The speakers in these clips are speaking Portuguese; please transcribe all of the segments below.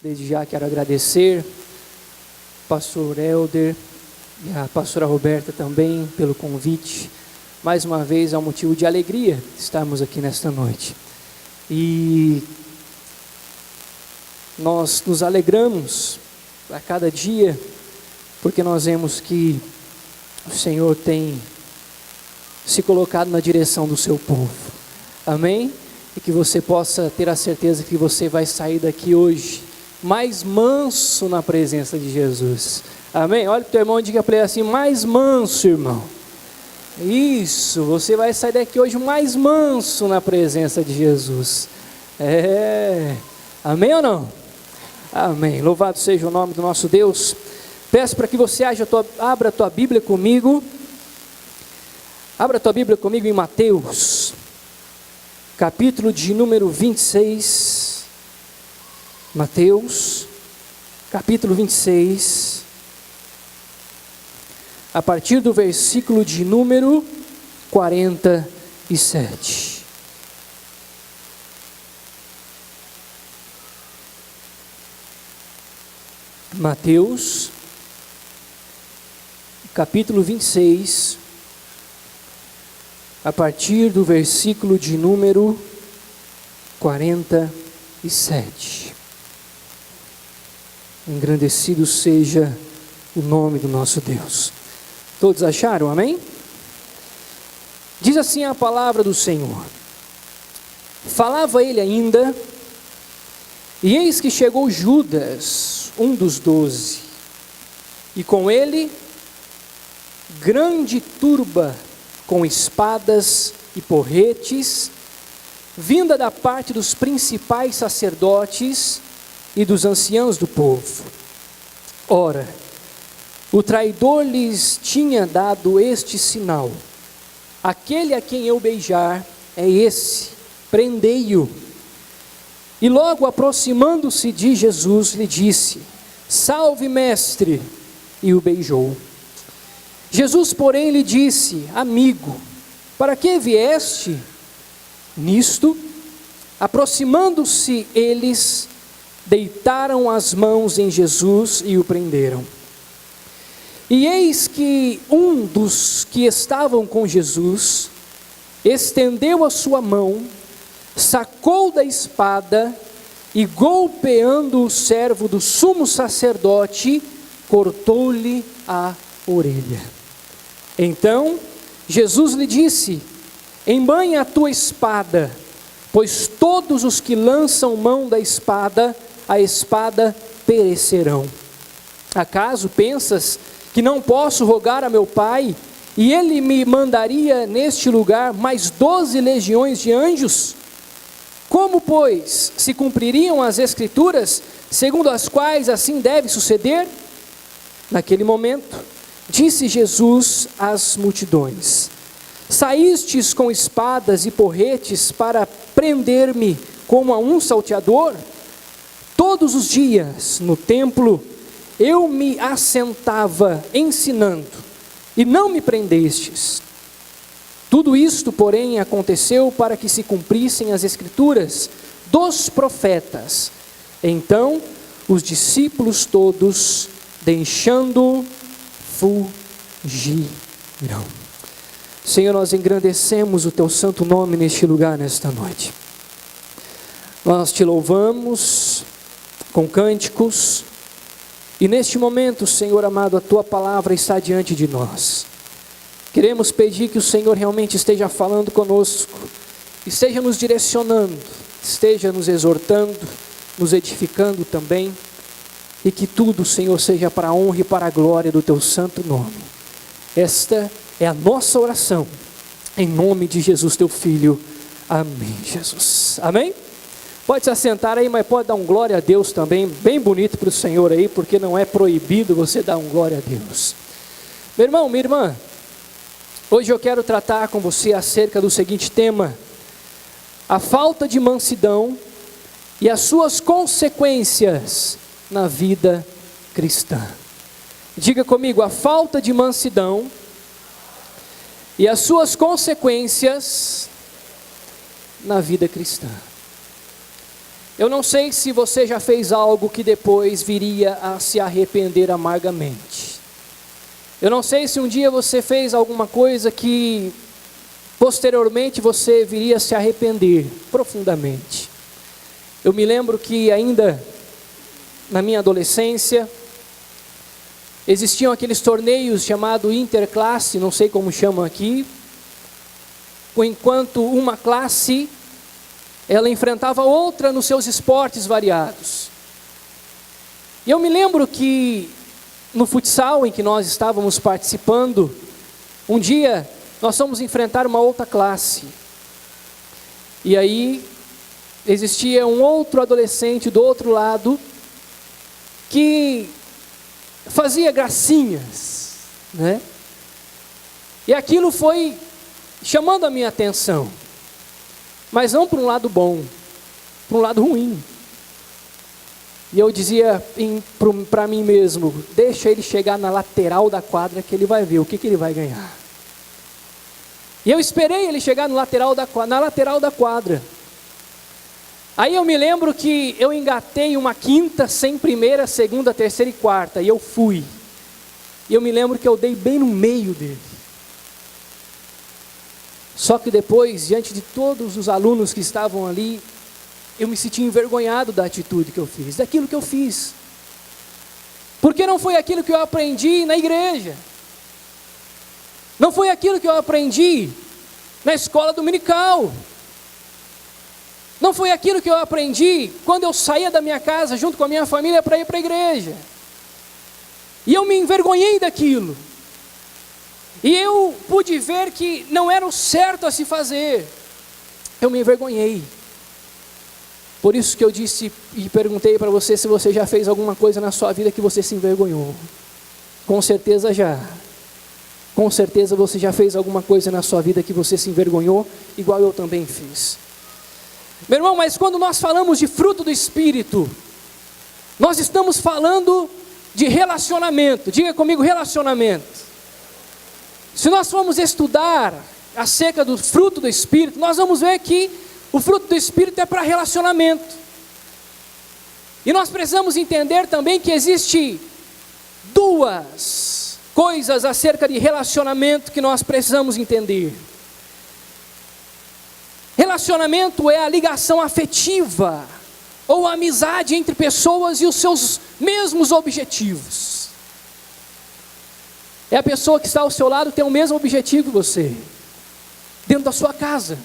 Desde já quero agradecer pastor Helder e a pastora Roberta também pelo convite. Mais uma vez é um motivo de alegria estarmos aqui nesta noite. E nós nos alegramos a cada dia, porque nós vemos que o Senhor tem se colocado na direção do seu povo. Amém? E que você possa ter a certeza que você vai sair daqui hoje mais manso na presença de Jesus. Amém? Olha para o teu irmão e diga para ele assim: mais manso, irmão. Isso, você vai sair daqui hoje mais manso na presença de Jesus. Amém ou não? Amém. Louvado seja o nome do nosso Deus. Peço para que você abra a tua Bíblia comigo. Abra a tua Bíblia comigo em Mateus, capítulo de número 26. Mateus, capítulo 26, a partir do versículo de número 47. Mateus, capítulo 26, a partir do versículo de número 47. Engrandecido seja o nome do nosso Deus. Todos acharam? Amém? Diz assim a palavra do Senhor: falava ele ainda, e eis que chegou Judas, um dos 12, e com ele grande turba com espadas e porretes, vinda da parte dos principais sacerdotes e dos anciãos do povo. Ora, o traidor lhes tinha dado este sinal: aquele a quem eu beijar é esse, prendei-o. E logo aproximando-se de Jesus, lhe disse: salve, mestre, e o beijou. Jesus, porém, lhe disse: amigo, para que vieste? Nisto, aproximando-se eles, deitaram as mãos em Jesus e o prenderam. E eis que um dos que estavam com Jesus estendeu a sua mão, sacou da espada e, golpeando o servo do sumo sacerdote, cortou-lhe a orelha. Então Jesus lhe disse: embainha a tua espada, pois todos os que lançam mão da espada, a espada perecerão. Acaso pensas que não posso rogar a meu Pai, e Ele me mandaria neste lugar mais 12 legiões de anjos? Como, pois, se cumpririam as Escrituras, segundo as quais assim deve suceder? Naquele momento, disse Jesus às multidões: saístes com espadas e porretes para prender-me como a um salteador? Todos os dias no templo eu me assentava ensinando, e não me prendestes. Tudo isto, porém, aconteceu para que se cumprissem as Escrituras dos profetas. Então os discípulos todos, deixando, fugiram. Senhor, nós engrandecemos o teu santo nome neste lugar, nesta noite. Nós te louvamos com cânticos, e neste momento, Senhor amado, a tua palavra está diante de nós. Queremos pedir que o Senhor realmente esteja falando conosco, esteja nos direcionando, esteja nos exortando, nos edificando também, e que tudo, Senhor, seja para a honra e para a glória do teu santo nome. Esta é a nossa oração, em nome de Jesus, teu Filho. Amém, Jesus. Amém? Pode se assentar aí, mas pode dar um glória a Deus também, bem bonito para o Senhor aí, porque não é proibido você dar um glória a Deus. Meu irmão, minha irmã, hoje eu quero tratar com você acerca do seguinte tema: a falta de mansidão e as suas consequências na vida cristã. Diga comigo: a falta de mansidão e as suas consequências na vida cristã. Eu não sei se você já fez algo que depois viria a se arrepender amargamente. Eu não sei se um dia você fez alguma coisa que posteriormente você viria a se arrepender profundamente. Eu me lembro que ainda na minha adolescência, existiam aqueles torneios chamados interclasse, não sei como chamam aqui, enquanto uma classe, ela enfrentava outra nos seus esportes variados. E eu me lembro que no futsal em que nós estávamos participando, um dia nós fomos enfrentar uma outra classe. E aí existia um outro adolescente do outro lado que fazia gracinhas, né? E aquilo foi chamando a minha atenção, mas não para um lado bom, para um lado ruim. E eu dizia para mim mesmo, deixa ele chegar na lateral da quadra que ele vai ver o que ele vai ganhar. E eu esperei ele chegar na lateral da quadra. Aí eu me lembro que eu engatei uma quinta sem primeira, segunda, terceira e quarta, e eu fui. E eu me lembro que eu dei bem no meio dele. Só que depois, diante de todos os alunos que estavam ali, eu me senti envergonhado da atitude que eu fiz, daquilo que eu fiz. Porque não foi aquilo que eu aprendi na igreja. Não foi aquilo que eu aprendi na escola dominical. Não foi aquilo que eu aprendi quando eu saía da minha casa junto com a minha família para ir para a igreja. E eu me envergonhei daquilo. E eu pude ver que não era o certo a se fazer. Eu me envergonhei. Por isso que eu disse e perguntei para você se você já fez alguma coisa na sua vida que você se envergonhou. Com certeza já. Com certeza você já fez alguma coisa na sua vida que você se envergonhou, igual eu também fiz. Meu irmão, mas quando nós falamos de fruto do Espírito, nós estamos falando de relacionamento. Diga comigo, relacionamento. Se nós formos estudar acerca do fruto do Espírito, nós vamos ver que o fruto do Espírito é para relacionamento. E nós precisamos entender também que existe duas coisas acerca de relacionamento que nós precisamos entender. Relacionamento é a ligação afetiva ou a amizade entre pessoas e os seus mesmos objetivos. É a pessoa que está ao seu lado que tem o mesmo objetivo que você, dentro da sua casa,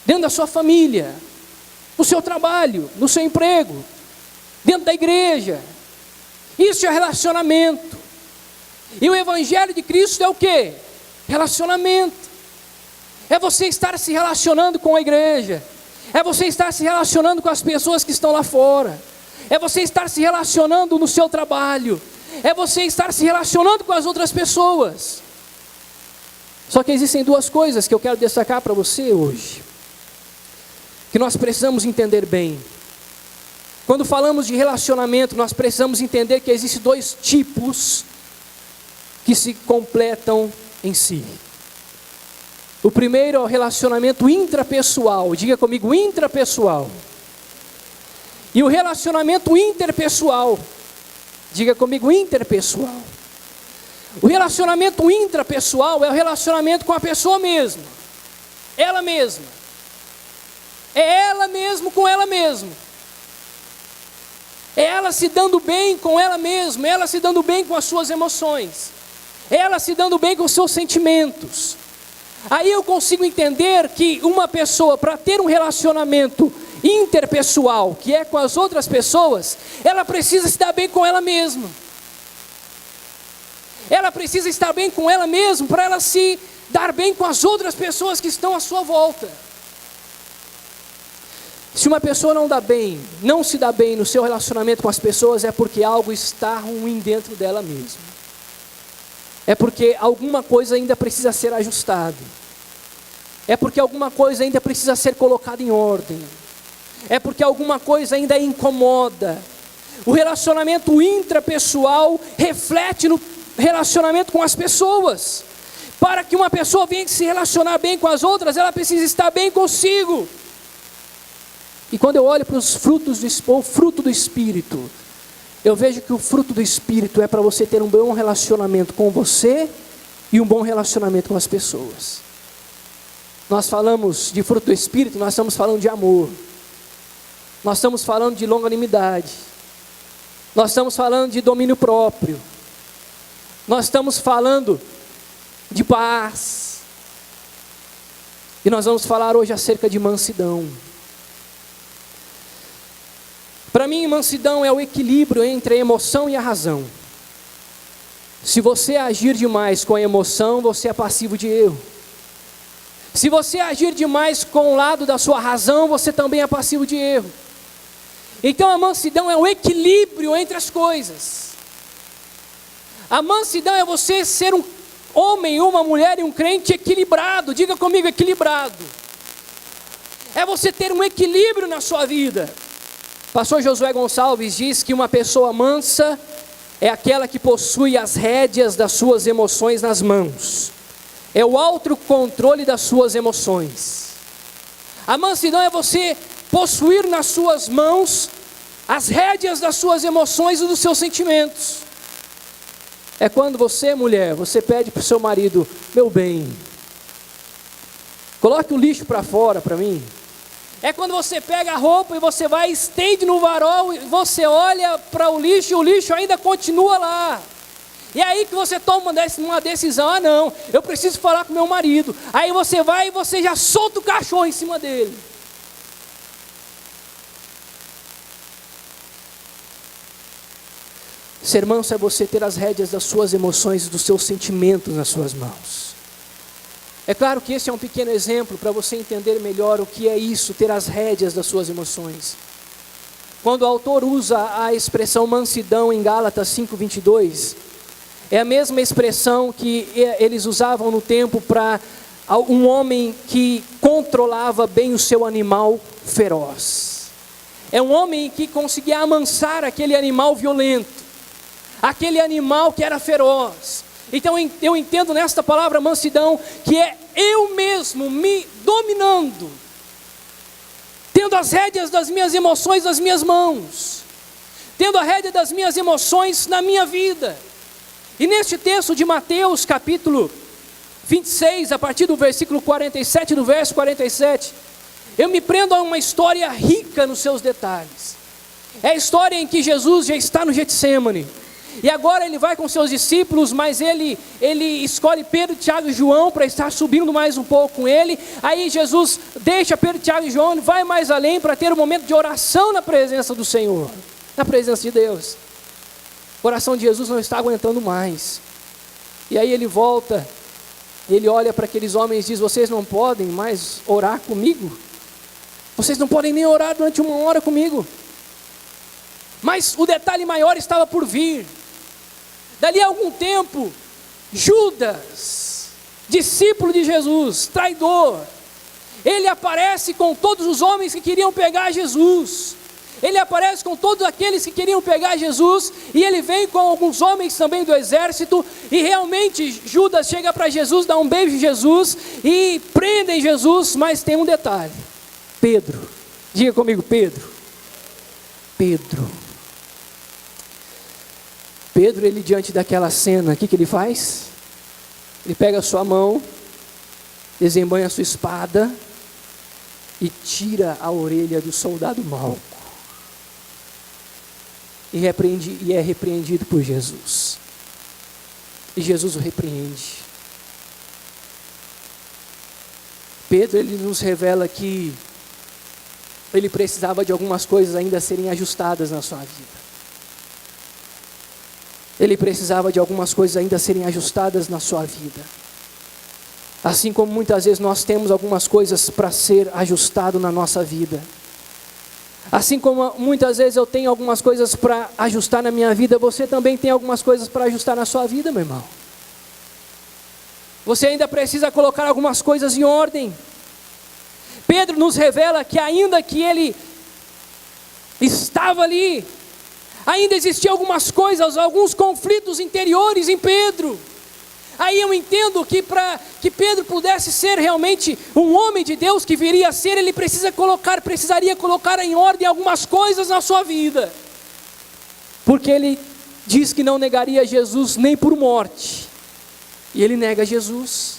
dentro da sua família, no seu trabalho, no seu emprego, dentro da igreja. Isso é relacionamento. E o Evangelho de Cristo é o quê? Relacionamento. É você estar se relacionando com a igreja. É você estar se relacionando com as pessoas que estão lá fora. É você estar se relacionando no seu trabalho. É você estar se relacionando com as outras pessoas. Só que existem duas coisas que eu quero destacar para você hoje, que nós precisamos entender bem. Quando falamos de relacionamento, nós precisamos entender que existem dois tipos que se completam em si. O primeiro é o relacionamento intrapessoal. Diga comigo, intrapessoal. E o relacionamento interpessoal. Diga comigo, interpessoal. O relacionamento intrapessoal é o relacionamento com a pessoa mesma. Ela mesma. É ela mesma com ela mesma. É ela se dando bem com ela mesma. É ela se dando bem com as suas emoções. É ela se dando bem com os seus sentimentos. Aí eu consigo entender que uma pessoa, para ter um relacionamento interpessoal, que é com as outras pessoas, ela precisa se dar bem com ela mesma. Ela precisa estar bem com ela mesma para ela se dar bem com as outras pessoas que estão à sua volta. Se uma pessoa não se dá bem no seu relacionamento com as pessoas, é porque algo está ruim dentro dela mesma. É porque alguma coisa ainda precisa ser ajustada. É porque alguma coisa ainda precisa ser colocada em ordem. É porque alguma coisa ainda incomoda. O relacionamento intrapessoal reflete no relacionamento com as pessoas. Para que uma pessoa venha se relacionar bem com as outras, ela precisa estar bem consigo. E quando eu olho para os frutos o fruto do Espírito, eu vejo que o fruto do Espírito é para você ter um bom relacionamento com você e um bom relacionamento com as pessoas. Nós falamos de fruto do Espírito, nós estamos falando de amor. Nós estamos falando de longanimidade. Nós estamos falando de domínio próprio. Nós estamos falando de paz. E nós vamos falar hoje acerca de mansidão. Para mim, mansidão é o equilíbrio entre a emoção e a razão. Se você agir demais com a emoção, você é passivo de erro. Se você agir demais com o lado da sua razão, você também é passivo de erro. Então a mansidão é o equilíbrio entre as coisas. A mansidão é você ser um homem, uma mulher e um crente equilibrado. Diga comigo, equilibrado. É você ter um equilíbrio na sua vida. Pastor Josué Gonçalves diz que uma pessoa mansa é aquela que possui as rédeas das suas emoções nas mãos. É o autocontrole das suas emoções. A mansidão é você possuir nas suas mãos as rédeas das suas emoções e dos seus sentimentos. É quando você, mulher, você pede para o seu marido: meu bem, coloque o lixo para fora para mim. É quando você pega a roupa e você vai, estende no varal e você olha para o lixo e o lixo ainda continua lá. E é aí que você toma uma decisão: ah não, eu preciso falar com meu marido. Aí você vai e você já solta o cachorro em cima dele. Ser manso é você ter as rédeas das suas emoções e dos seus sentimentos nas suas mãos. É claro que esse é um pequeno exemplo para você entender melhor o que é isso, ter as rédeas das suas emoções. Quando o autor usa a expressão mansidão em Gálatas 5:22, é a mesma expressão que eles usavam no tempo para um homem que controlava bem o seu animal feroz. É um homem que conseguia amansar aquele animal violento, aquele animal que era feroz. Então eu entendo nesta palavra mansidão que é eu mesmo me dominando, tendo as rédeas das minhas emoções nas minhas mãos, tendo a rédea das minhas emoções na minha vida. E neste texto de Mateus capítulo 26, a partir do versículo 47, do verso 47, eu me prendo a uma história rica nos seus detalhes. É a história em que Jesus já está no Getsêmani. E agora ele vai com seus discípulos, mas ele escolhe Pedro, Tiago e João para estar subindo mais um pouco com ele. Aí Jesus deixa Pedro, Tiago e João e vai mais além para ter um momento de oração na presença do Senhor, na presença de Deus. O coração de Jesus não está aguentando mais. E aí ele volta, ele olha para aqueles homens e diz: vocês não podem mais orar comigo? Vocês não podem nem orar durante 1 hora comigo? Mas o detalhe maior estava por vir. Dali a algum tempo, Judas, discípulo de Jesus, traidor, ele aparece com todos os homens que queriam pegar Jesus. Ele aparece com todos aqueles que queriam pegar Jesus, e ele vem com alguns homens também do exército, e realmente Judas chega para Jesus, dá um beijo em Jesus, e prendem Jesus, mas tem um detalhe: Pedro, diga comigo, Pedro, ele diante daquela cena, o que ele faz? Ele pega a sua mão, desembanha a sua espada, e tira a orelha do soldado Malco. E é repreendido por Jesus. E Jesus o repreende. Pedro, ele nos revela que ele precisava de algumas coisas ainda serem ajustadas na sua vida. Ele precisava de algumas coisas ainda serem ajustadas na sua vida. Assim como muitas vezes nós temos algumas coisas para ser ajustado na nossa vida. Assim como muitas vezes eu tenho algumas coisas para ajustar na minha vida, você também tem algumas coisas para ajustar na sua vida, meu irmão. Você ainda precisa colocar algumas coisas em ordem. Pedro nos revela que ainda que ele estava ali, ainda existiam algumas coisas, alguns conflitos interiores em Pedro. Aí eu entendo que para que Pedro pudesse ser realmente um homem de Deus que viria a ser, ele precisaria colocar em ordem algumas coisas na sua vida. Porque ele diz que não negaria Jesus nem por morte. E ele nega Jesus.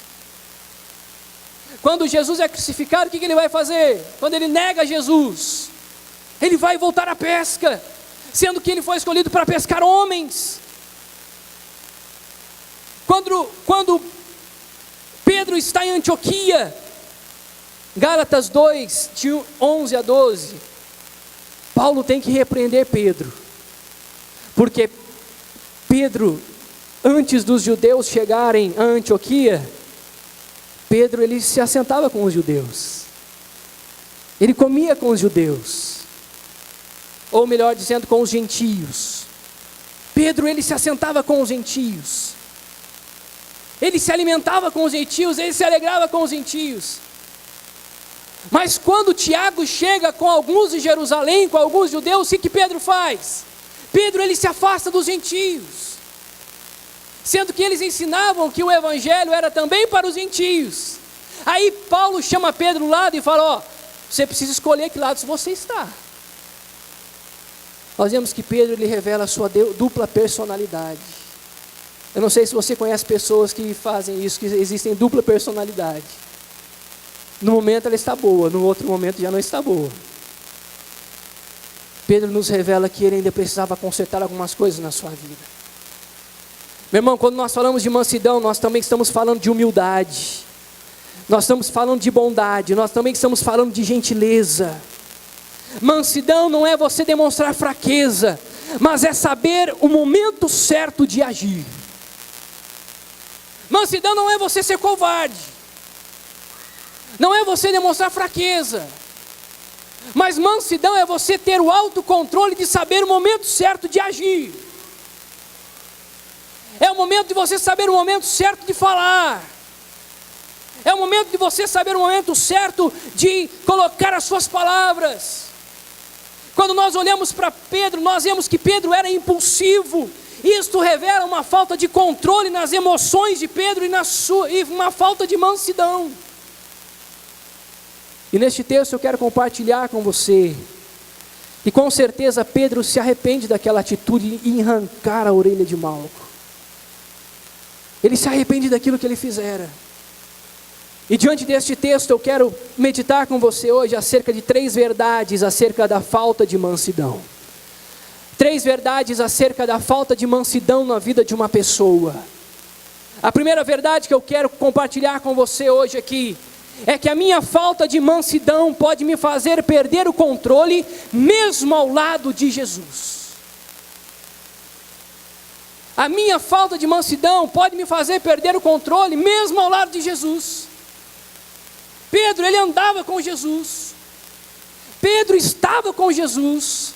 Quando Jesus é crucificado, o que ele vai fazer? Quando ele nega Jesus, ele vai voltar à pesca, sendo que ele foi escolhido para pescar homens. Quando Pedro está em Antioquia, Gálatas 2, de 11 a 12, Paulo tem que repreender Pedro, porque Pedro, antes dos judeus chegarem a Antioquia, Pedro ele se assentava com os judeus, ele comia com os judeus, ou melhor dizendo, com os gentios. Pedro ele se assentava com os gentios, ele se alimentava com os gentios, ele se alegrava com os gentios. Mas quando Tiago chega com alguns de Jerusalém, com alguns judeus, o que Pedro faz? Pedro ele se afasta dos gentios, sendo que eles ensinavam que o evangelho era também para os gentios. Aí Paulo chama Pedro do lado e fala: você precisa escolher que lado você está. Nós vemos que Pedro ele revela a sua dupla personalidade. Eu não sei se você conhece pessoas que fazem isso, que existem dupla personalidade. No momento ela está boa, no outro momento já não está boa. Pedro nos revela que ele ainda precisava consertar algumas coisas na sua vida. Meu irmão, quando nós falamos de mansidão, nós também estamos falando de humildade. Nós estamos falando de bondade, nós também estamos falando de gentileza. Mansidão não é você demonstrar fraqueza, mas é saber o momento certo de agir. Mansidão não é você ser covarde, não é você demonstrar fraqueza, mas mansidão é você ter o autocontrole de saber o momento certo de agir. É o momento de você saber o momento certo de falar. É o momento de você saber o momento certo de colocar as suas palavras. Quando nós olhamos para Pedro, nós vemos que Pedro era impulsivo. Isto revela uma falta de controle nas emoções de Pedro e uma falta de mansidão. E neste texto eu quero compartilhar com você que com certeza Pedro se arrepende daquela atitude em arrancar a orelha de Malco. Ele se arrepende daquilo que ele fizera. E diante deste texto eu quero meditar com você hoje acerca de 3 verdades acerca da falta de mansidão. 3 verdades acerca da falta de mansidão na vida de uma pessoa. A primeira verdade que eu quero compartilhar com você hoje aqui é que a minha falta de mansidão pode me fazer perder o controle mesmo ao lado de Jesus. A minha falta de mansidão pode me fazer perder o controle mesmo ao lado de Jesus. Pedro, ele andava com Jesus. Pedro estava com Jesus.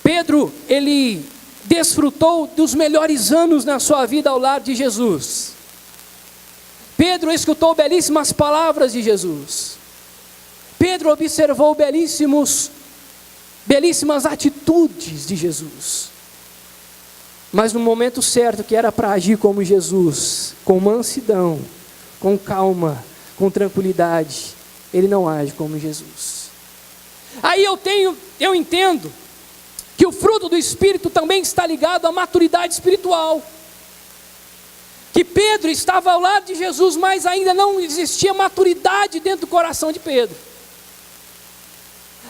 Pedro, ele desfrutou dos melhores anos na sua vida ao lado de Jesus. Pedro escutou belíssimas palavras de Jesus. Pedro observou belíssimas atitudes de Jesus. Mas no momento certo, que era para agir como Jesus, com mansidão, com calma, com tranquilidade, ele não age como Jesus. Aí eu entendo que o fruto do Espírito também está ligado à maturidade espiritual. Que Pedro estava ao lado de Jesus, mas ainda não existia maturidade dentro do coração de Pedro.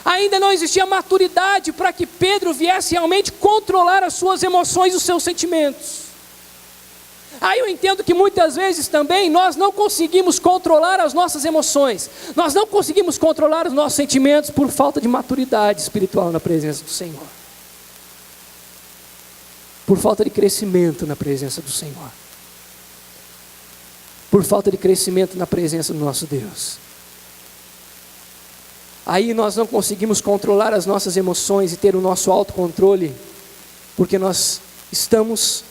Ainda não existia maturidade para que Pedro viesse realmente controlar as suas emoções e os seus sentimentos. Aí eu entendo que muitas vezes também nós não conseguimos controlar as nossas emoções. Nós não conseguimos controlar os nossos sentimentos por falta de maturidade espiritual na presença do Senhor. Por falta de crescimento na presença do Senhor. Por falta de crescimento na presença do nosso Deus. Aí nós não conseguimos controlar as nossas emoções e ter o nosso autocontrole, porque nós estamos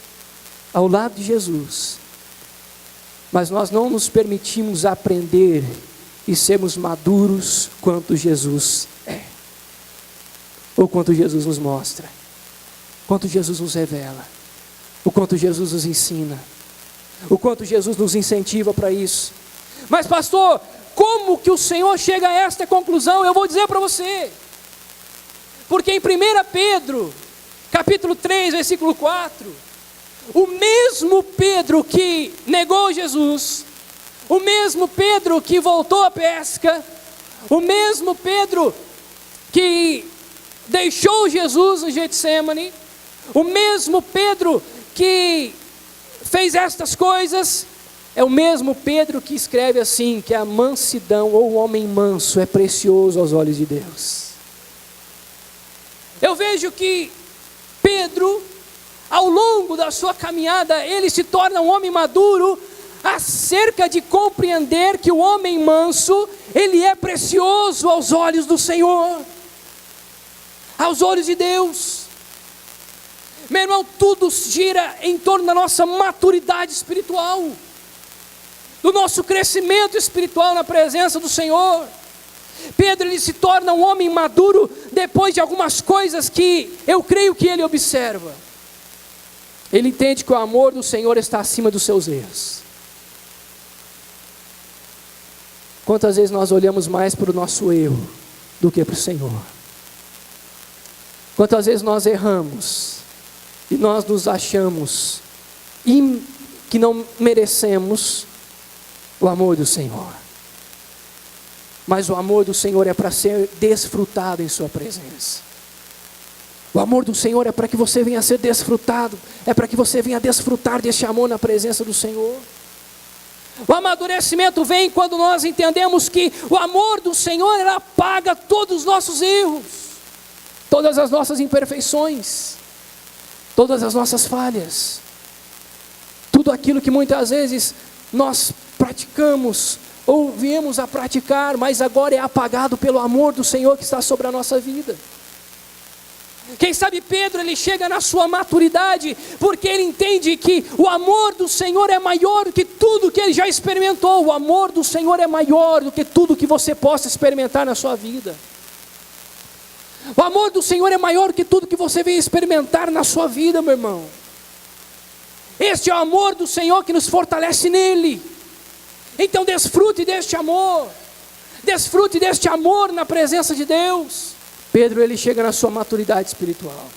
ao lado de Jesus, mas nós não nos permitimos aprender e sermos maduros quanto Jesus é, ou quanto Jesus nos mostra, quanto Jesus nos revela, o quanto Jesus nos ensina. O quanto Jesus nos incentiva para isso. Mas pastor, como que o Senhor chega a esta conclusão? Eu vou dizer para você. Porque em 1 Pedro, capítulo 3, versículo 4, o mesmo Pedro que negou Jesus, o mesmo Pedro que voltou à pesca, o mesmo Pedro que deixou Jesus no Getsemane, o mesmo Pedro que fez estas coisas, é o mesmo Pedro que escreve assim, que a mansidão ou o homem manso é precioso aos olhos de Deus. Eu vejo que Pedro, ao longo da sua caminhada, ele se torna um homem maduro, acerca de compreender que o homem manso, ele é precioso aos olhos do Senhor, aos olhos de Deus. Meu irmão, tudo gira em torno da nossa maturidade espiritual, do nosso crescimento espiritual na presença do Senhor. Pedro, ele se torna um homem maduro depois de algumas coisas que eu creio que ele observa. Ele entende que o amor do Senhor está acima dos seus erros. Quantas vezes nós olhamos mais para o nosso erro do que para o Senhor? Quantas vezes nós erramos e nós nos achamos que não merecemos o amor do Senhor? Mas o amor do Senhor é para ser desfrutado em sua presença. O amor do Senhor é para que você venha a ser desfrutado, é para que você venha a desfrutar deste amor na presença do Senhor. O amadurecimento vem quando nós entendemos que o amor do Senhor, ele apaga todos os nossos erros, todas as nossas imperfeições, todas as nossas falhas, tudo aquilo que muitas vezes nós praticamos ou viemos a praticar, mas agora é apagado pelo amor do Senhor que está sobre a nossa vida. Quem sabe Pedro, ele chega na sua maturidade, porque ele entende que o amor do Senhor é maior do que tudo que ele já experimentou. O amor do Senhor é maior do que tudo que você possa experimentar na sua vida. O amor do Senhor é maior do que tudo que você vem experimentar na sua vida, meu irmão. Este é o amor do Senhor que nos fortalece nele. Então desfrute deste amor, desfrute deste amor na presença de Deus. Pedro, ele chega na sua maturidade espiritual.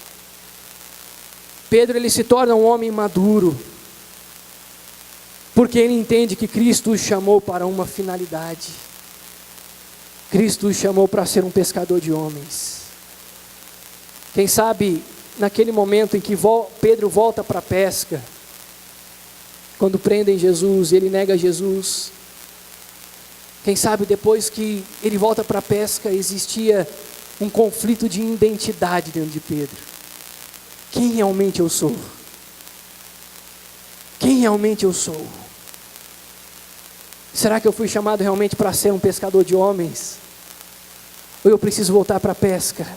Pedro, ele se torna um homem maduro, porque ele entende que Cristo o chamou para uma finalidade. Cristo o chamou para ser um pescador de homens. Quem sabe, naquele momento em que Pedro volta para a pesca, quando prendem Jesus, ele nega Jesus. Quem sabe depois que ele volta para a pesca, existia um conflito de identidade dentro de Pedro. Quem realmente eu sou? Quem realmente eu sou? Será que eu fui chamado realmente para ser um pescador de homens? Ou eu preciso voltar para a pesca?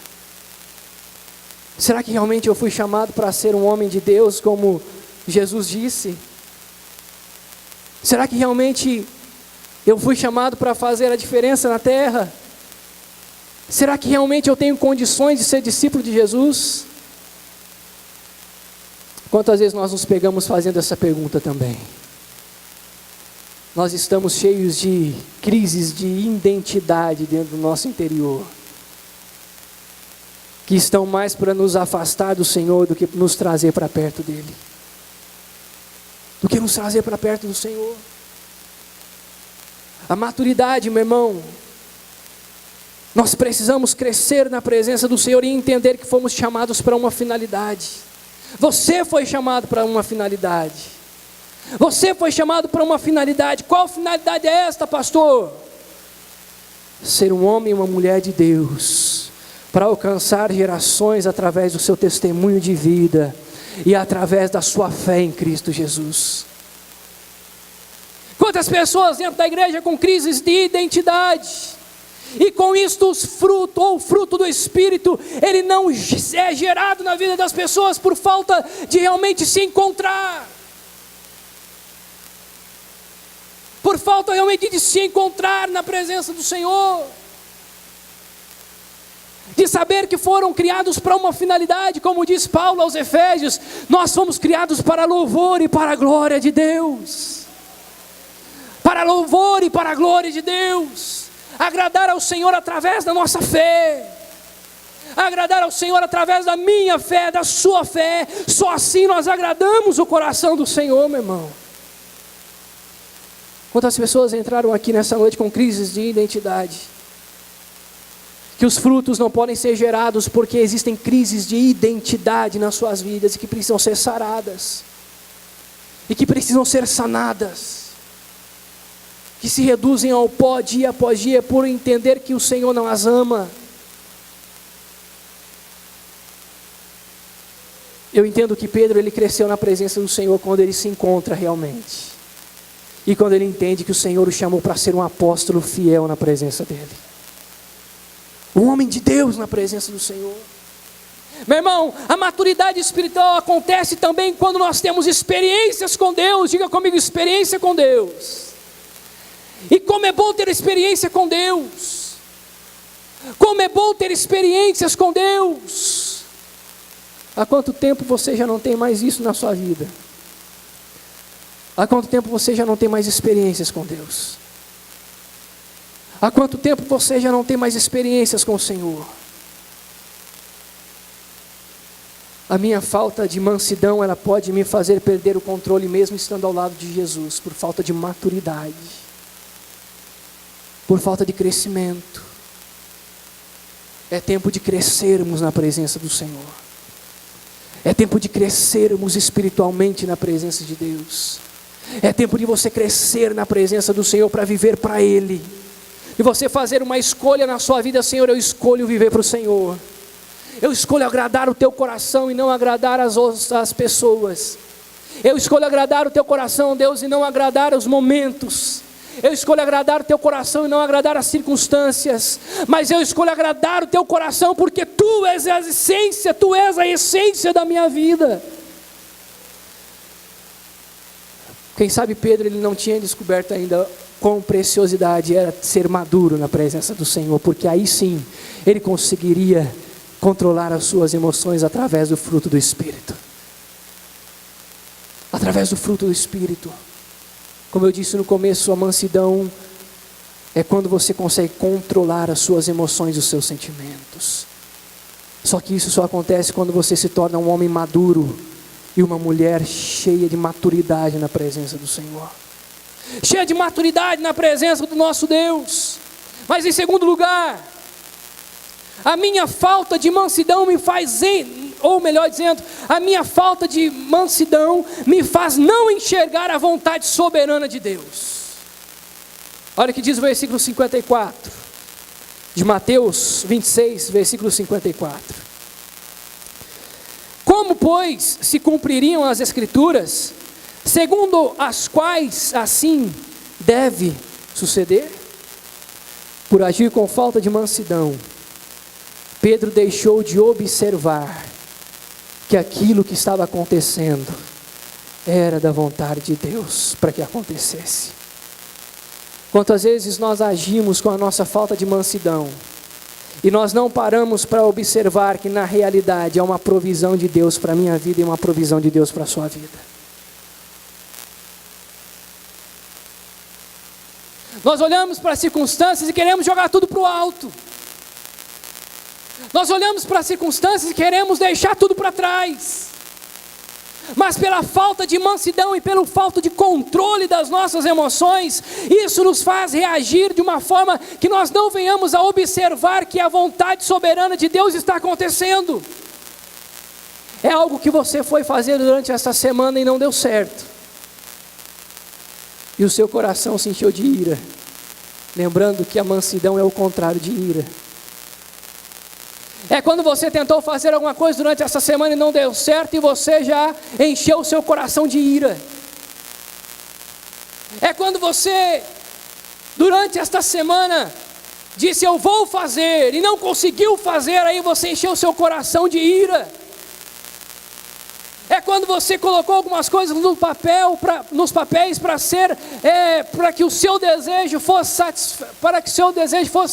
Será que realmente eu fui chamado para ser um homem de Deus, como Jesus disse? Será que realmente eu fui chamado para fazer a diferença na terra? Será que realmente eu tenho condições de ser discípulo de Jesus? Quantas vezes nós nos pegamos fazendo essa pergunta também? Nós estamos cheios de crises de identidade dentro do nosso interior, que estão mais para nos afastar do Senhor do que nos trazer para perto dEle. Do que nos trazer para perto do Senhor. A maturidade, meu irmão, nós precisamos crescer na presença do Senhor e entender que fomos chamados para uma finalidade. Você foi chamado para uma finalidade. Você foi chamado para uma finalidade. Qual finalidade é esta, pastor? Ser um homem e uma mulher de Deus, para alcançar gerações através do seu testemunho de vida e através da sua fé em Cristo Jesus. Quantas pessoas dentro da igreja com crises de identidade, e com isto o fruto do Espírito, ele não é gerado na vida das pessoas por falta de realmente se encontrar, por falta realmente de se encontrar na presença do Senhor. de saber que foram criados para uma finalidade, como diz Paulo aos Efésios, nós fomos criados para louvor e para a glória de Deus, para louvor e para a glória de Deus, agradar ao Senhor através da nossa fé, agradar ao Senhor através da minha fé, da sua fé. Só assim nós agradamos o coração do Senhor, meu irmão. Quantas pessoas entraram aqui nessa noite com crises de identidade, que os frutos não podem ser gerados porque existem crises de identidade nas suas vidas e que precisam ser saradas, e que precisam ser sanadas, que se reduzem ao pó dia após dia por entender que o Senhor não as ama. Eu entendo que Pedro, ele cresceu na presença do Senhor quando ele se encontra realmente, e quando ele entende que o Senhor o chamou para ser um apóstolo fiel na presença dele, um homem de Deus na presença do Senhor. Meu irmão, a maturidade espiritual acontece também quando nós temos experiências com Deus. Diga comigo, experiência com Deus. E como é bom ter experiência com Deus, como é bom ter experiências com Deus. Há quanto tempo você já não tem mais isso na sua vida? Há quanto tempo você já não tem mais experiências com Deus? Há quanto tempo você já não tem mais experiências com o Senhor? A minha falta de mansidão, ela pode me fazer perder o controle mesmo estando ao lado de Jesus, por falta de maturidade, por falta de crescimento. É tempo de crescermos na presença do Senhor. É tempo de crescermos espiritualmente na presença de Deus. É tempo de você crescer na presença do Senhor para viver para Ele. E você fazer uma escolha na sua vida: Senhor, eu escolho viver para o Senhor. Eu escolho agradar o teu coração e não agradar as pessoas. Eu escolho agradar o teu coração, Deus, e não agradar os momentos. Eu escolho agradar o teu coração e não agradar as circunstâncias. Mas eu escolho agradar o teu coração porque tu és a essência, tu és a essência da minha vida. Quem sabe Pedro, ele não tinha descoberto ainda quão preciosidade era ser maduro na presença do Senhor, porque aí sim ele conseguiria controlar as suas emoções através do fruto do Espírito. Através do fruto do Espírito. Como eu disse no começo, a mansidão é quando você consegue controlar as suas emoções e os seus sentimentos. Só que isso só acontece quando você se torna um homem maduro e uma mulher cheia de maturidade na presença do Senhor. Cheia de maturidade na presença do nosso Deus. Mas em segundo lugar, a minha falta de mansidão me faz, ou melhor dizendo, a minha falta de mansidão me faz não enxergar a vontade soberana de Deus. Olha o que diz o versículo 54 de Mateus 26, versículo 54. Como, pois, se cumpririam as Escrituras, segundo as quais assim deve suceder? Por agir com falta de mansidão, Pedro deixou de observar que aquilo que estava acontecendo era da vontade de Deus para que acontecesse. Quantas vezes nós agimos com a nossa falta de mansidão e nós não paramos para observar que na realidade é uma provisão de Deus para a minha vida e uma provisão de Deus para a sua vida. Nós olhamos para as circunstâncias e queremos jogar tudo para o alto. Nós olhamos para as circunstâncias e queremos deixar tudo para trás. Mas pela falta de mansidão e pela falta de controle das nossas emoções, isso nos faz reagir de uma forma que nós não venhamos a observar que a vontade soberana de Deus está acontecendo. É algo que você foi fazer durante essa semana e não deu certo. E o seu coração se encheu de ira. Lembrando que a mansidão é o contrário de ira. É quando você tentou fazer alguma coisa durante essa semana e não deu certo e você já encheu o seu coração de ira. É quando você, durante esta semana, disse eu vou fazer e não conseguiu fazer, aí você encheu o seu coração de ira. É quando você colocou algumas coisas no papel, nos papéis para que o seu desejo fosse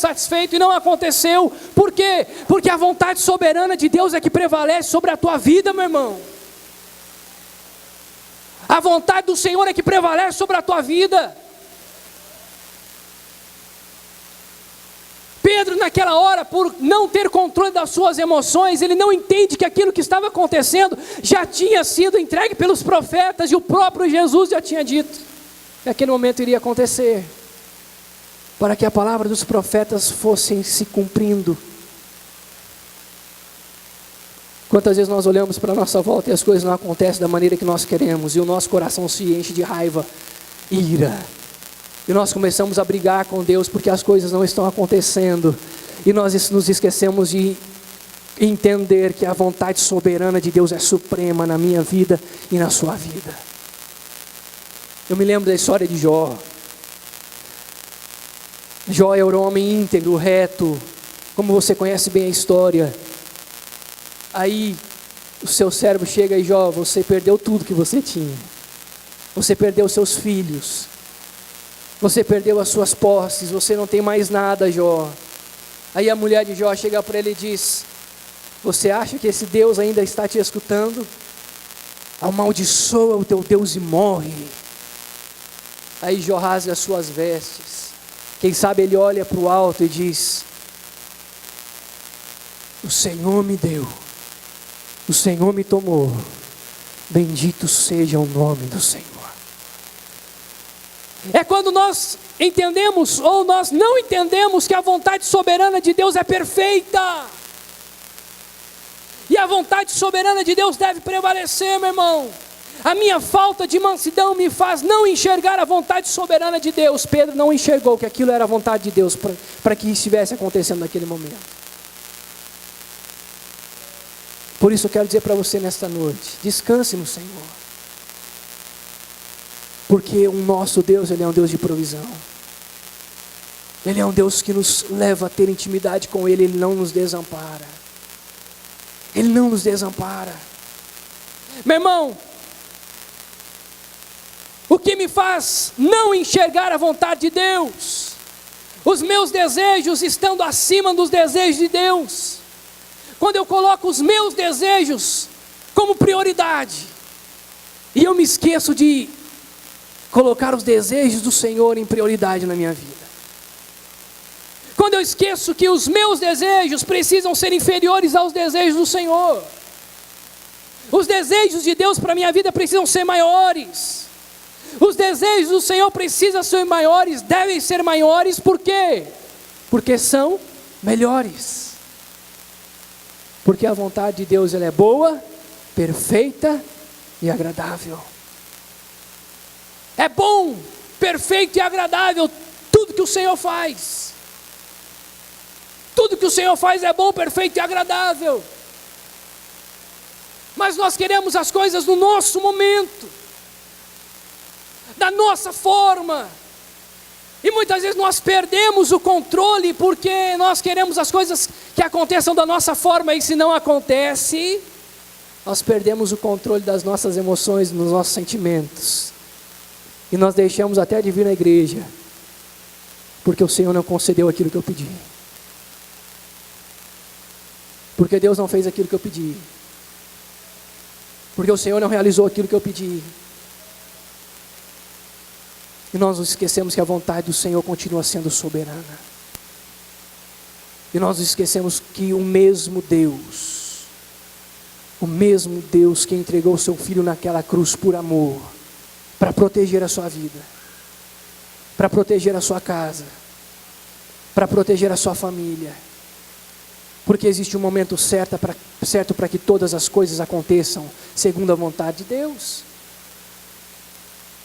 satisfeito e não aconteceu. Por quê? Porque a vontade soberana de Deus é que prevalece sobre a tua vida, meu irmão. A vontade do Senhor é que prevalece sobre a tua vida. Pedro, naquela hora, por não ter controle das suas emoções, ele não entende que aquilo que estava acontecendo já tinha sido entregue pelos profetas e o próprio Jesus já tinha dito que aquele momento iria acontecer, para que a palavra dos profetas fosse se cumprindo. Quantas vezes nós olhamos para a nossa volta e as coisas não acontecem da maneira que nós queremos, e o nosso coração se enche de raiva, ira, e nós começamos a brigar com Deus porque as coisas não estão acontecendo, e nós nos esquecemos de entender que a vontade soberana de Deus é suprema na minha vida e na sua vida. Eu me lembro da história de Jó. Jó era um homem íntegro, reto, como você conhece bem a história. Aí o seu servo chega e: Jó, você perdeu tudo que você tinha. Você perdeu seus filhos. Você perdeu as suas posses, você não tem mais nada, Jó. Aí a mulher de Jó chega para ele e diz: você acha que esse Deus ainda está te escutando? Amaldiçoa o teu Deus e morre. Aí Jó rasga as suas vestes. Quem sabe ele olha para o alto e diz: o Senhor me deu, o Senhor me tomou, bendito seja o nome do Senhor. É quando nós entendemos ou nós não entendemos que a vontade soberana de Deus é perfeita. E a vontade soberana de Deus deve prevalecer, meu irmão. A minha falta de mansidão me faz não enxergar a vontade soberana de Deus. Pedro não enxergou que aquilo era a vontade de Deus para que estivesse acontecendo naquele momento. Por isso eu quero dizer para você nesta noite: descanse no Senhor. Porque o nosso Deus, Ele é um Deus de provisão. Ele é um Deus que nos leva a ter intimidade com Ele. Ele não nos desampara. Ele não nos desampara. Meu irmão, o que me faz não enxergar a vontade de Deus, os meus desejos estando acima dos desejos de Deus, quando eu coloco os meus desejos como prioridade, e eu me esqueço de colocar os desejos do Senhor em prioridade na minha vida. Quando eu esqueço que os meus desejos precisam ser inferiores aos desejos do Senhor. Os desejos de Deus para a minha vida precisam ser maiores. Os desejos do Senhor precisam ser maiores, devem ser maiores, por quê? Porque são melhores. Porque a vontade de Deus, ela é boa, perfeita e agradável. É bom, perfeito e agradável tudo que o Senhor faz. Tudo que o Senhor faz é bom, perfeito e agradável. Mas nós queremos as coisas no nosso momento, da nossa forma. E muitas vezes nós perdemos o controle porque nós queremos as coisas que aconteçam da nossa forma, e se não acontece, nós perdemos o controle das nossas emoções, dos nossos sentimentos. E nós deixamos até de vir na igreja, porque o Senhor não concedeu aquilo que eu pedi. Porque Deus não fez aquilo que eu pedi. Porque o Senhor não realizou aquilo que eu pedi. E nós nos esquecemos que a vontade do Senhor continua sendo soberana. E nós nos esquecemos que o mesmo Deus que entregou o seu Filho naquela cruz por amor, para proteger a sua vida, para proteger a sua casa, para proteger a sua família, porque existe um momento certo para que todas as coisas aconteçam segundo a vontade de Deus,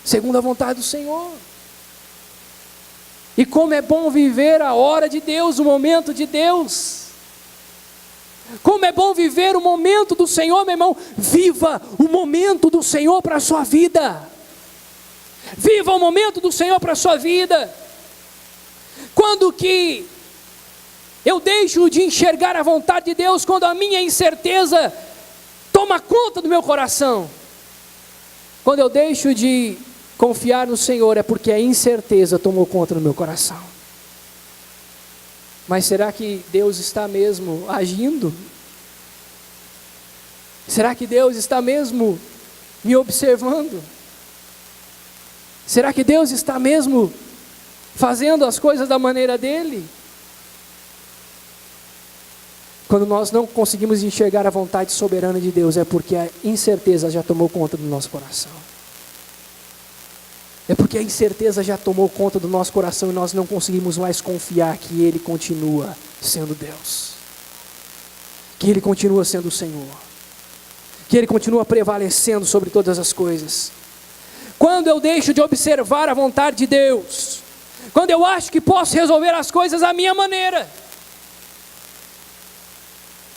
segundo a vontade do Senhor. E como é bom viver a hora de Deus, o momento de Deus. Como é bom viver o momento do Senhor, meu irmão. Viva o momento do Senhor para a sua vida. Viva o momento do Senhor para a sua vida. Quando que eu deixo de enxergar a vontade de Deus? Quando a minha incerteza toma conta do meu coração. Quando eu deixo de confiar no Senhor, é porque a incerteza tomou conta do meu coração. Mas será que Deus está mesmo agindo? Será que Deus está mesmo me observando? Será que Deus está mesmo fazendo as coisas da maneira dele? Quando nós não conseguimos enxergar a vontade soberana de Deus, é porque a incerteza já tomou conta do nosso coração. É porque a incerteza já tomou conta do nosso coração e nós não conseguimos mais confiar que Ele continua sendo Deus, que Ele continua sendo o Senhor, que Ele continua prevalecendo sobre todas as coisas. Quando eu deixo de observar a vontade de Deus, quando eu acho que posso resolver as coisas à minha maneira,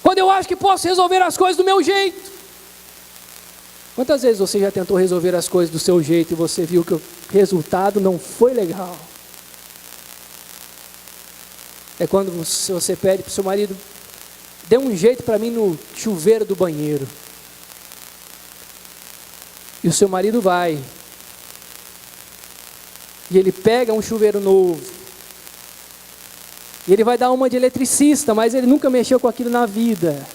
quando eu acho que posso resolver as coisas do meu jeito. Quantas vezes você já tentou resolver as coisas do seu jeito e você viu que o resultado não foi legal? É quando você pede para o seu marido: dê um jeito para mim no chuveiro do banheiro. E o seu marido vai. E ele pega um chuveiro novo. E ele vai dar uma de eletricista, mas ele nunca mexeu com aquilo na vida.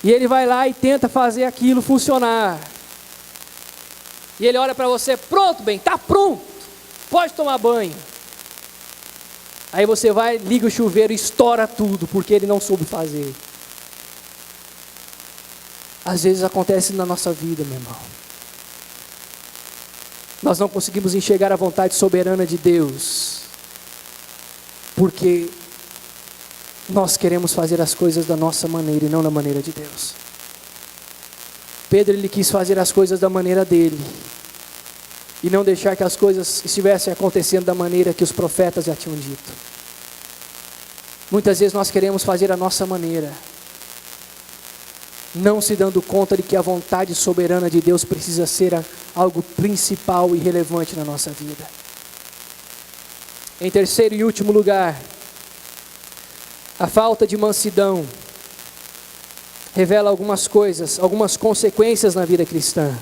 E ele vai lá e tenta fazer aquilo funcionar. E ele olha para você: pronto, bem, está pronto, pode tomar banho. Aí você vai, liga o chuveiro e estoura tudo, porque ele não soube fazer. Às vezes acontece na nossa vida, meu irmão. Nós não conseguimos enxergar a vontade soberana de Deus, porque nós queremos fazer as coisas da nossa maneira e não da maneira de Deus. Pedro, ele quis fazer as coisas da maneira dele e não deixar que as coisas estivessem acontecendo da maneira que os profetas já tinham dito. Muitas vezes nós queremos fazer a nossa maneira, não se dando conta de que a vontade soberana de Deus precisa ser algo principal e relevante na nossa vida. Em terceiro e último lugar, a falta de mansidão revela algumas coisas, algumas consequências na vida cristã.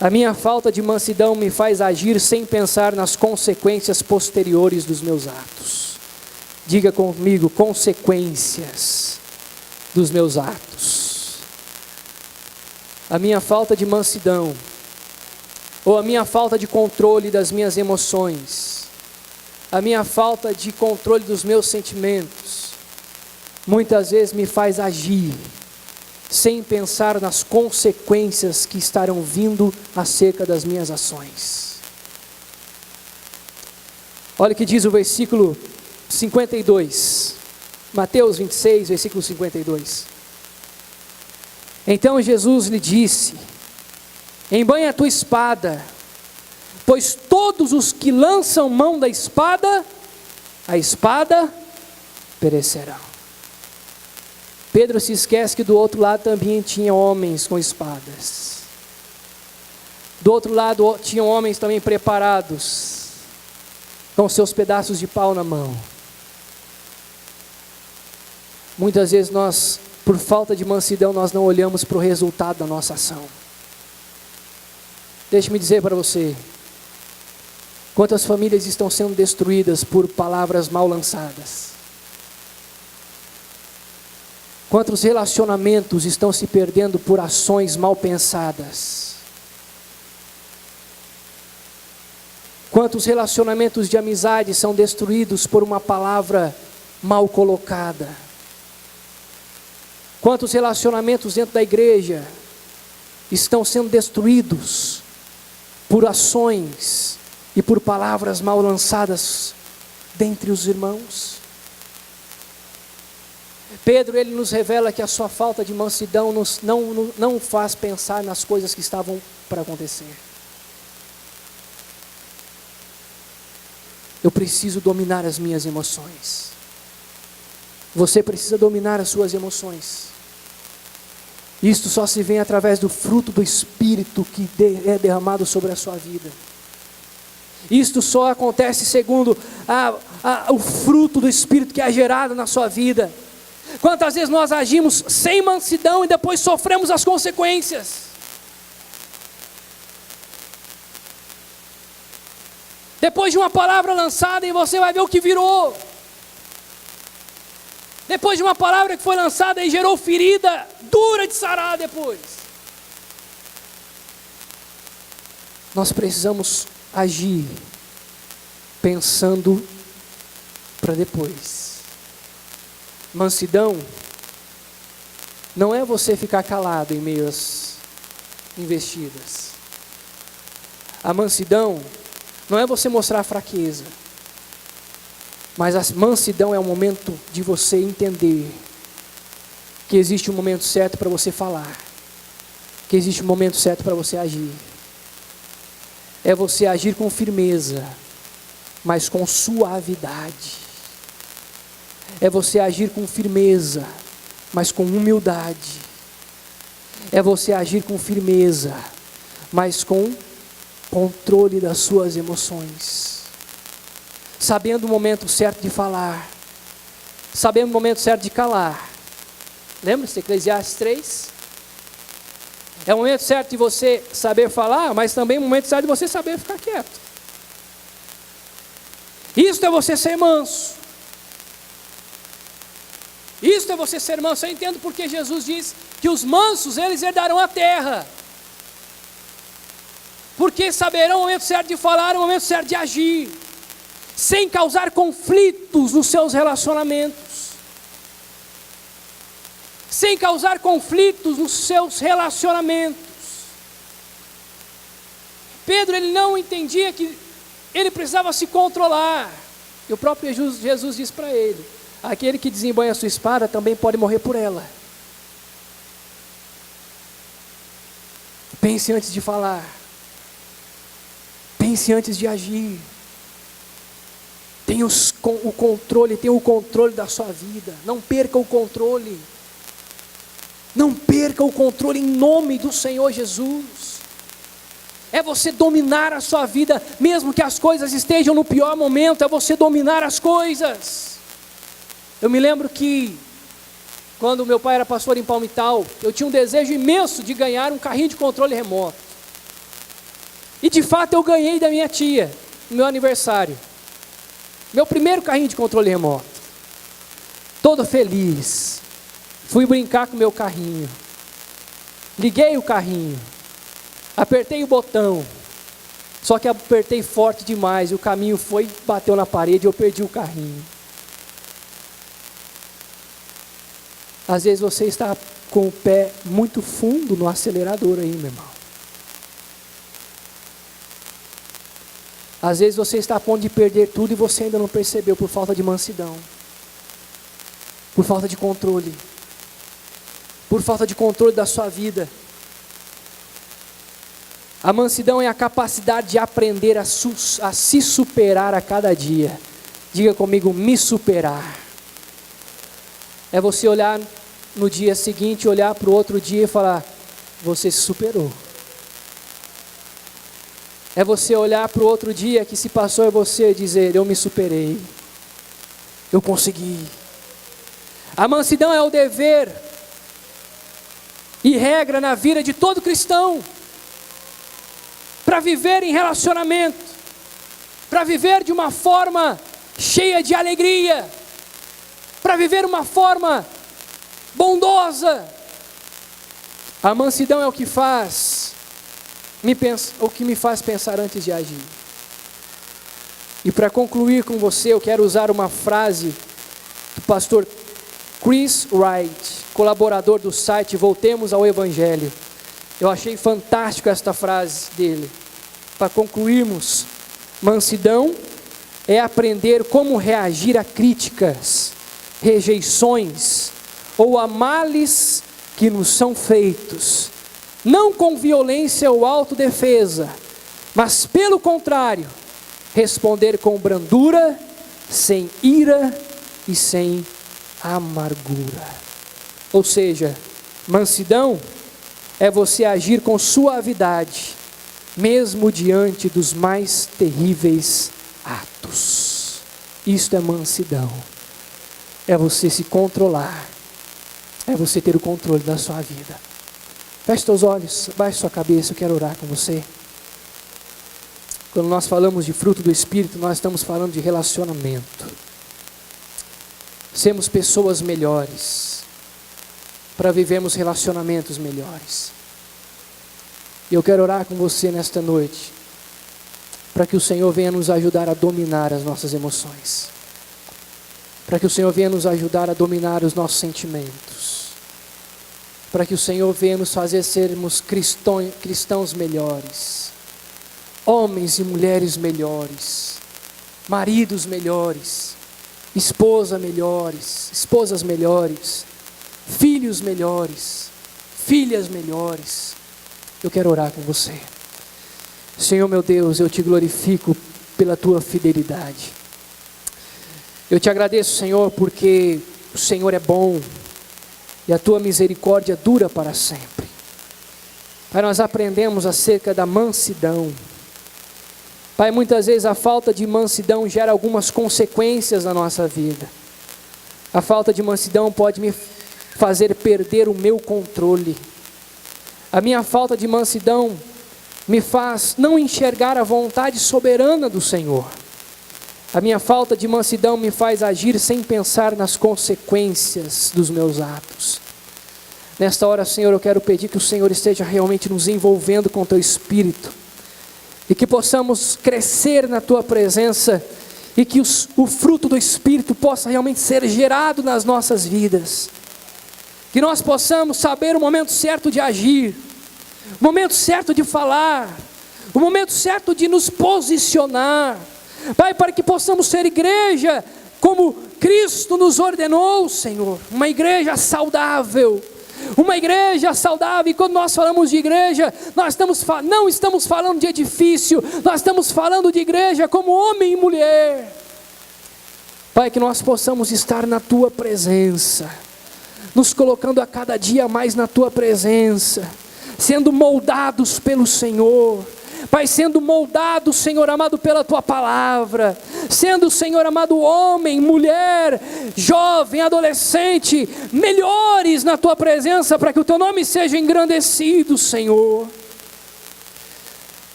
A minha falta de mansidão me faz agir sem pensar nas consequências posteriores dos meus atos. Diga comigo: consequências dos meus atos. A minha falta de mansidão, ou a minha falta de controle das minhas emoções, a minha falta de controle dos meus sentimentos, muitas vezes me faz agir sem pensar nas consequências que estarão vindo acerca das minhas ações. Olha o que diz o versículo 52, Mateus 26, versículo 52. Então Jesus lhe disse: embanha a tua espada, pois todos os que lançam mão da espada, a espada perecerão. Pedro se esquece que do outro lado também tinha homens com espadas. Do outro lado tinham homens também preparados, com seus pedaços de pau na mão. Muitas vezes nós, por falta de mansidão, nós não olhamos para o resultado da nossa ação. Deixe-me dizer para você: quantas famílias estão sendo destruídas por palavras mal lançadas? Quantos relacionamentos estão se perdendo por ações mal pensadas? Quantos relacionamentos de amizade são destruídos por uma palavra mal colocada? Quantos relacionamentos dentro da igreja estão sendo destruídos por ações e por palavras mal lançadas dentre os irmãos? Pedro, ele nos revela que a sua falta de mansidão não faz pensar nas coisas que estavam para acontecer. Eu preciso dominar as minhas emoções. Você precisa dominar as suas emoções. Isto só se vê através do fruto do Espírito que é derramado sobre a sua vida. Isto só acontece segundo o fruto do Espírito que é gerado na sua vida. Quantas vezes nós agimos sem mansidão e depois sofremos as consequências? Depois de uma palavra lançada, e você vai ver o que virou. Depois de uma palavra que foi lançada e gerou ferida dura de sarar depois. Nós precisamos agir pensando para depois. Mansidão não é você ficar calado em meio às investidas. A mansidão não é você mostrar fraqueza. Mas a mansidão é o momento de você entender que existe um momento certo para você falar, que existe um momento certo para você agir. É você agir com firmeza, mas com suavidade. É você agir com firmeza, mas com humildade. É você agir com firmeza, mas com controle das suas emoções. Sabendo o momento certo de falar, sabendo o momento certo de calar. Lembra-se, Eclesiastes 3? É o momento certo de você saber falar, mas também o momento certo de você saber ficar quieto. Isto é você ser manso. Isto é você ser manso. Eu entendo porque Jesus diz que os mansos, eles herdarão a terra. Porque saberão o momento certo de falar e o momento certo de agir, sem causar conflitos nos seus relacionamentos. Sem causar conflitos nos seus relacionamentos. Pedro, ele não entendia que ele precisava se controlar. E o próprio Jesus disse para ele: aquele que desembanha a sua espada também pode morrer por ela. Pense antes de falar. Pense antes de agir. Tenha o controle da sua vida. Não perca o controle. Não perca o controle em nome do Senhor Jesus. É você dominar a sua vida, mesmo que as coisas estejam no pior momento, é você dominar as coisas. Eu me lembro que, quando meu pai era pastor em Palmital, eu tinha um desejo imenso de ganhar um carrinho de controle remoto. E de fato eu ganhei da minha tia, no meu aniversário. Meu primeiro carrinho de controle remoto. Todo feliz. Fui brincar com o meu carrinho. Liguei o carrinho. Apertei o botão. Só que apertei forte demais. E o caminho bateu na parede e eu perdi o carrinho. Às vezes você está com o pé muito fundo no acelerador aí, meu irmão. Às vezes você está a ponto de perder tudo e você ainda não percebeu por falta de mansidão. Por falta de controle. Por falta de controle da sua vida. A mansidão é a capacidade de aprender a se superar a cada dia. Diga comigo, me superar. É você olhar no dia seguinte, olhar para o outro dia e falar: você se superou. É você olhar para o outro dia que se passou e você dizer: eu me superei. Eu consegui. A mansidão é o dever e regra na vida de todo cristão. Para viver em relacionamento. Para viver de uma forma cheia de alegria. Para viver uma forma bondosa. A mansidão é o que me faz pensar antes de agir. E para concluir com você, eu quero usar uma frase do pastor Chris Wright, colaborador do site Voltemos ao Evangelho. Eu achei fantástico esta frase dele. Para concluirmos, mansidão é aprender como reagir a críticas, rejeições ou a males que nos são feitos, não com violência ou autodefesa, mas pelo contrário, responder com brandura, sem ira e sem amargura. Ou seja, mansidão é você agir com suavidade, mesmo diante dos mais terríveis atos. Isto é mansidão. É você se controlar. É você ter o controle da sua vida. Feche seus olhos, baixe sua cabeça, eu quero orar com você. Quando nós falamos de fruto do Espírito, nós estamos falando de relacionamento. Sermos pessoas melhores, para vivermos relacionamentos melhores. E eu quero orar com você nesta noite, para que o Senhor venha nos ajudar a dominar as nossas emoções, para que o Senhor venha nos ajudar a dominar os nossos sentimentos, para que o Senhor venha nos fazer sermos cristãos melhores, homens e mulheres melhores, maridos melhores, esposas melhores, filhos melhores, filhas melhores. Eu quero orar com você. Senhor meu Deus, eu te glorifico pela tua fidelidade. Eu te agradeço, Senhor, porque o Senhor é bom e a tua misericórdia dura para sempre. Pai, nós aprendemos acerca da mansidão. Pai, muitas vezes a falta de mansidão gera algumas consequências na nossa vida. A falta de mansidão pode me fazer perder o meu controle. A minha falta de mansidão me faz não enxergar a vontade soberana do Senhor. A minha falta de mansidão me faz agir sem pensar nas consequências dos meus atos. Nesta hora, Senhor, eu quero pedir que o Senhor esteja realmente nos envolvendo com o teu Espírito, e que possamos crescer na tua presença, e que o fruto do Espírito possa realmente ser gerado nas nossas vidas. Que nós possamos saber o momento certo de agir, o momento certo de falar, o momento certo de nos posicionar. Pai, para que possamos ser igreja como Cristo nos ordenou, Senhor, uma igreja saudável. Uma igreja saudável. E quando nós falamos de igreja, não estamos falando de edifício, nós estamos falando de igreja como homem e mulher. Pai, que nós possamos estar na tua presença, nos colocando a cada dia mais na tua presença, sendo moldados pelo Senhor. Pai, sendo moldado, Senhor amado, pela tua palavra, sendo, Senhor amado, homem, mulher, jovem, adolescente, melhores na tua presença, para que o teu nome seja engrandecido, Senhor.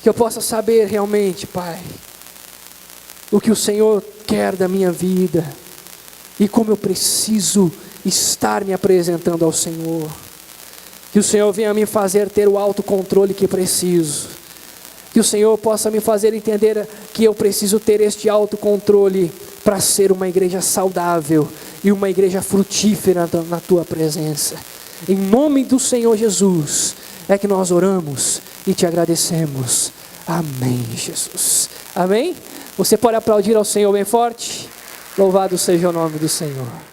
Que eu possa saber realmente, Pai, o que o Senhor quer da minha vida e como eu preciso estar me apresentando ao Senhor. Que o Senhor venha me fazer ter o autocontrole que preciso. Que o Senhor possa me fazer entender que eu preciso ter este autocontrole para ser uma igreja saudável e uma igreja frutífera na tua presença. Em nome do Senhor Jesus é que nós oramos e te agradecemos. Amém, Jesus. Amém? Você pode aplaudir ao Senhor bem forte? Louvado seja o nome do Senhor.